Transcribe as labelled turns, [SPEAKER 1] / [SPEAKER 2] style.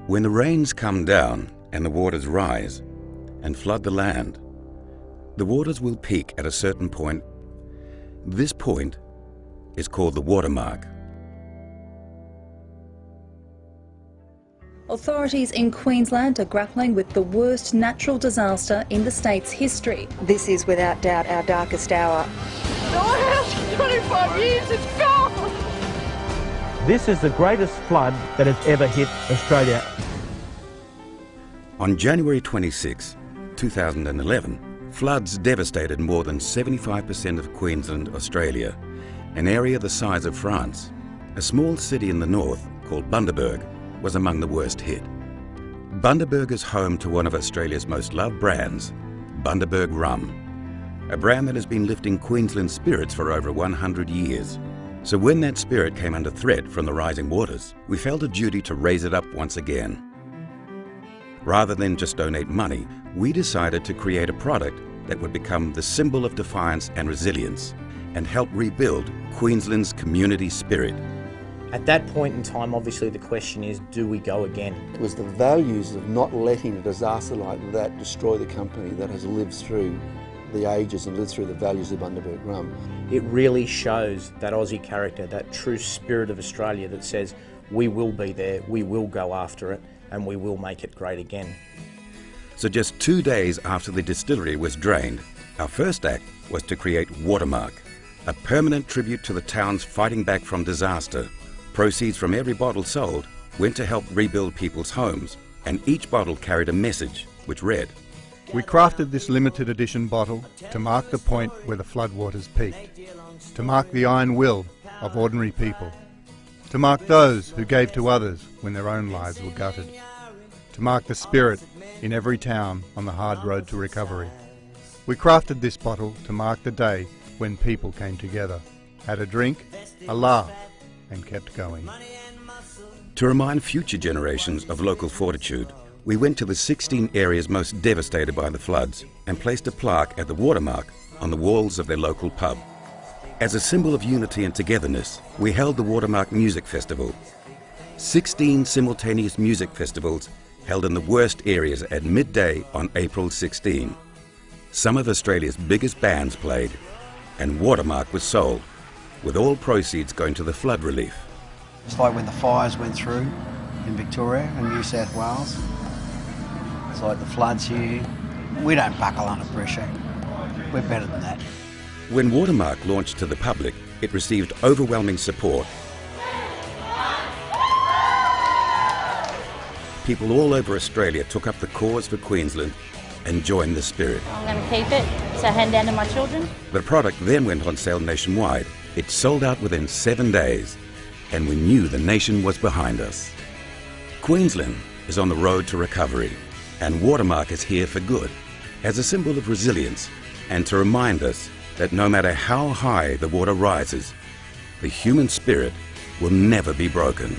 [SPEAKER 1] When the rains come down and the waters rise and flood the land, the waters will peak at a certain point. This point is called the watermark.
[SPEAKER 2] Authorities in Queensland are grappling with the worst natural disaster in the state's history.
[SPEAKER 3] This is without doubt our darkest hour.
[SPEAKER 4] My house for 25 years is gone!
[SPEAKER 5] This is the greatest flood that has ever hit Australia.
[SPEAKER 1] On January 26, 2011, floods devastated more than 75% of Queensland, Australia, an area the size of France. A small city in the north called Bundaberg was among the worst hit. Bundaberg is home to one of Australia's most loved brands, Bundaberg Rum, a brand that has been lifting Queensland's spirits for over 100 years. So when that spirit came under threat from the rising waters, we felt a duty to raise it up once again. Rather than just donate money, we decided to create a product that would become the symbol of defiance and resilience and help rebuild Queensland's community spirit.
[SPEAKER 6] At that point in time, obviously the question is, do we go again?
[SPEAKER 7] It was the values of not letting a disaster like that destroy the company that has lived through the ages and lived through the values of Bundaberg Rum.
[SPEAKER 6] It really shows that Aussie character, that true spirit of Australia that says, we will be there, we will go after it, and we will make it great again.
[SPEAKER 1] So just 2 days after the distillery was drained, our first act was to create Watermark, a permanent tribute to the towns fighting back from disaster. Proceeds from every bottle sold went to help rebuild people's homes, and each bottle carried a message which read,
[SPEAKER 8] "We crafted this limited edition bottle to mark the point where the floodwaters peaked, to mark the iron will of ordinary people, to mark those who gave to others when their own lives were gutted, to mark the spirit in every town on the hard road to recovery. We crafted this bottle to mark the day when people came together, had a drink, a laugh, and kept going."
[SPEAKER 1] To remind future generations of local fortitude, we went to the 16 areas most devastated by the floods and placed a plaque at the Watermark on the walls of their local pub. As a symbol of unity and togetherness, we held the Watermark Music Festival. 16 simultaneous music festivals held in the worst areas at midday on April 16. Some of Australia's biggest bands played, and Watermark was sold, with all proceeds going to the flood relief.
[SPEAKER 9] It's like when the fires went through in Victoria and New South Wales. It's like the floods here. We don't buckle under pressure. We're better than that.
[SPEAKER 1] When Watermark launched to the public, it received overwhelming support. People all over Australia took up the cause for Queensland and joined the spirit.
[SPEAKER 10] I'm going to keep it, so hand down to my children.
[SPEAKER 1] The product then went on sale nationwide. It sold out within 7 days, and we knew the nation was behind us. Queensland is on the road to recovery, and Watermark is here for good, as a symbol of resilience and to remind us that no matter how high the water rises, the human spirit will never be broken.